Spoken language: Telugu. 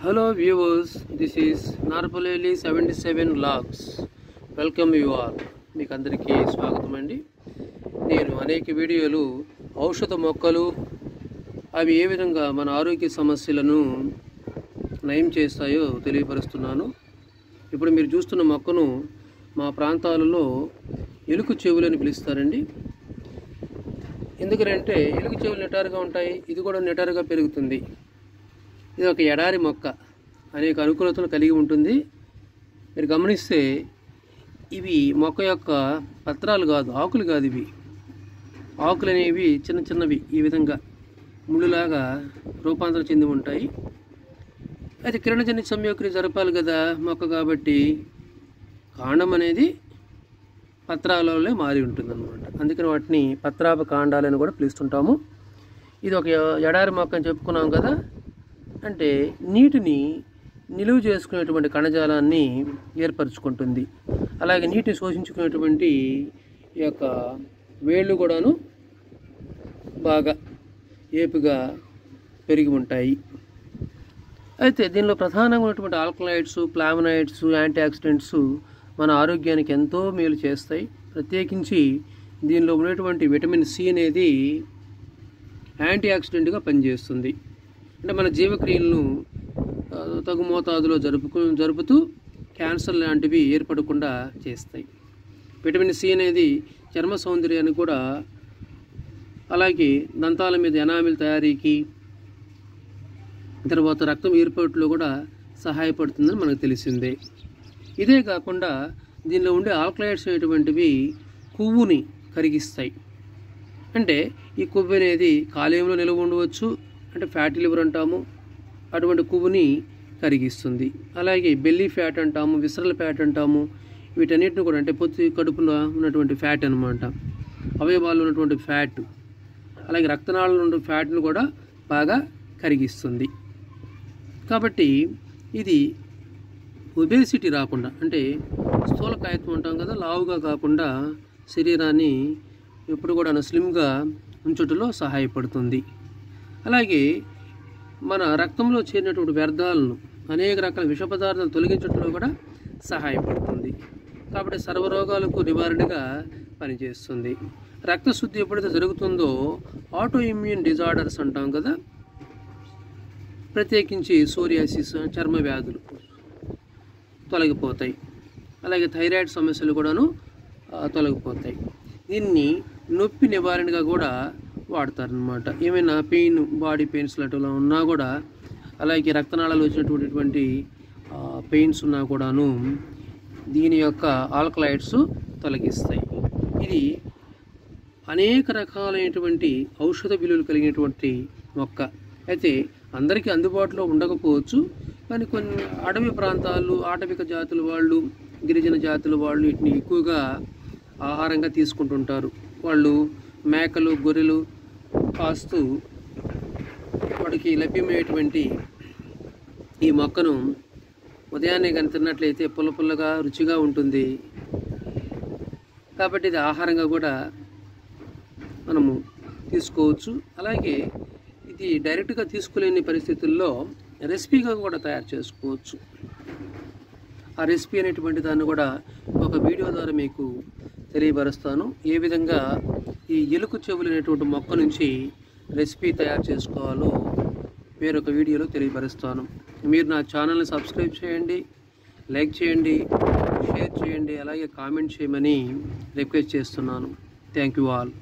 Hello viewers, this is Narpaleli 77 Vlogs. Welcome you all. మీకు అందరికీ స్వాగతం అండి. నేను అనేక వీడియోలు ఔషధ మొక్కలు అవి ఏ విధంగా మన ఆరోగ్య సమస్యలను నయం చేస్తాయో తెలియపరుస్తున్నాను. ఇప్పుడు మీరు చూస్తున్న మొక్కను మా ప్రాంతాలలో ఎలుక చెవులు అని పిలుస్తారండి. ఎందుకంటే ఎలుక చెవులు నిటారుగా ఉంటాయి, ఇది కూడా నిటారుగా పెరుగుతుంది. ఇది ఒక ఎడారి మొక్క, అనేక అనుకూలతలు కలిగి ఉంటుంది. మీరు గమనిస్తే ఇవి మొక్క యొక్క పత్రాలు కాదు, ఆకులు కాదు. ఇవి ఆకులు అనేవి చిన్న చిన్నవి ఈ విధంగా ముళ్ళులాగా రూపాంతరం చెంది ఉంటాయి. అయితే కిరణజన్య సంయోక్రియ జరపాలి కదా మొక్క, కాబట్టి కాండం అనేది పత్రాలలో మారి ఉంటుందన్నమాట. అందుకని వాటిని పత్రాప కాండాలని కూడా పిలుస్తుంటాము. ఇది ఒక ఎడారి మొక్క అని చెప్పుకున్నాం కదా, అంటే నీటిని నిలువ చేసుకునేటువంటి కణజాలాన్ని ఏర్పరచుకుంటుంది. అలాగే నీటిని శోషించుకునేటువంటి ఈ యొక్క వేళ్ళు కూడాను బాగా ఏపుగా పెరిగి ఉంటాయి. అయితే దీనిలో ప్రధానంగా ఉన్నటువంటి ఆల్కలాయిడ్స్, ఫ్లావనాయిడ్స్, యాంటీ ఆక్సిడెంట్స్ మన ఆరోగ్యానికి ఎంతో మేలు చేస్తాయి. ప్రత్యేకించి దీనిలో ఉన్నటువంటి విటమిన్ సి అనేది యాంటీ ఆక్సిడెంట్గా పనిచేస్తుంది. అంటే మన జీవక్రియలను తగు మోతాదులో జరుపుతూ క్యాన్సర్ లాంటివి ఏర్పడకుండా చేస్తాయి. విటమిన్ సి అనేది చర్మ సౌందర్యానికి కూడా, అలాగే దంతాల మీద ఎనామిల్ తయారీకి, తర్వాత రక్తం ఏర్పాటులో కూడా సహాయపడుతుందని మనకు తెలిసిందే. ఇదే కాకుండా దీనిలో ఉండే ఆల్కలాయిడ్స్ అనేటువంటివి కొవ్వుని కరిగిస్తాయి. అంటే ఈ కొవ్వు అనేది కాలేయంలో నిల్వ ఉండవచ్చు, అంటే ఫ్యాటీ లివర్ అంటాము, అటువంటి కొవ్వుని కరిగిస్తుంది. అలాగే బెల్లీ ఫ్యాట్ అంటాము, విసరల్ ఫ్యాట్ అంటాము. వీటన్నిటిని కూడా, అంటే పొత్తి కడుపులో ఉన్నటువంటి ఫ్యాట్ అనమాట, అవయవాల్లో ఉన్నటువంటి ఫ్యాట్, అలాగే రక్తనాళంలో ఉన్న ఫ్యాట్ను కూడా బాగా కరిగిస్తుంది. కాబట్టి ఇది ఒబేసిటీ రాకుండా, అంటే స్థూలకాయత్వం అంటాం కదా, లావుగా కాకుండా శరీరాన్ని ఎప్పుడు కూడా స్లిమ్గా ఉంచుటలో సహాయపడుతుంది. అలాగే మన రక్తంలో చేరినటువంటి వ్యర్థాలను, అనేక రకాల విష పదార్థాలు తొలగించడంలో కూడా సహాయపడుతుంది. కాబట్టి సర్వరోగాలకు నివారణగా పనిచేస్తుంది. రక్తశుద్ధి ఎప్పుడైతే జరుగుతుందో ఆటో ఇమ్యూన్ డిజార్డర్స్ అంటాం కదా, ప్రత్యేకించి సోరియాసిస్, చర్మ వ్యాధులు తొలగిపోతాయి. అలాగే థైరాయిడ్ సమస్యలు కూడాను తొలగిపోతాయి. దీన్ని నొప్పి నివారణగా కూడా వాడతారనమాట. ఏమైనా పెయిన్, బాడీ పెయిన్స్ లాంటివి ఉన్నా కూడా, అలాగే రక్తనాళాలు వచ్చినటువంటి పెయిన్స్ ఉన్నా కూడాను దీని యొక్క ఆల్కలాయిడ్స్ తొలగిస్తాయి. ఇది అనేక రకాలైనటువంటి ఔషధ విలువలు కలిగినటువంటి మొక్క. అయితే అందరికీ అందుబాటులో ఉండకపోవచ్చు, కానీ కొన్ని అడవి ప్రాంతాలు, ఆటవిక జాతుల వాళ్ళు, గిరిజన జాతుల వాళ్ళు వీటిని ఎక్కువగా ఆహారంగా తీసుకుంటుంటారు. వాళ్ళు మేకలు, గొర్రెలు కాస్తూ వాడికి లభ్యమయ్యేటువంటి ఈ మొక్కను ఉదయాన్నే కానీ తిన్నట్లయితే పుల్ల పుల్లగా రుచిగా ఉంటుంది. కాబట్టి ఇది ఆహారంగా కూడా మనము తీసుకోవచ్చు. అలాగే ఇది డైరెక్ట్గా తీసుకోలేని పరిస్థితుల్లో రెసిపీగా కూడా తయారు చేసుకోవచ్చు. ఆ రెసిపీ అనేటువంటి దాన్ని కూడా ఒక వీడియో ద్వారా మీకు తెలియపరుస్తాను. ఏ విధంగా ఈ ఎలుక చెవులు అనేటువంటి మొక్క నుంచి రెసిపీ తయారు చేసుకోవాలో వేరొక వీడియోలో తెలియపరుస్తాను. మీరు నా ఛానల్ని సబ్స్క్రైబ్ చేయండి, లైక్ చేయండి, షేర్ చేయండి, అలాగే కామెంట్ చేయమని రిక్వెస్ట్ చేస్తున్నాను. Thank you all.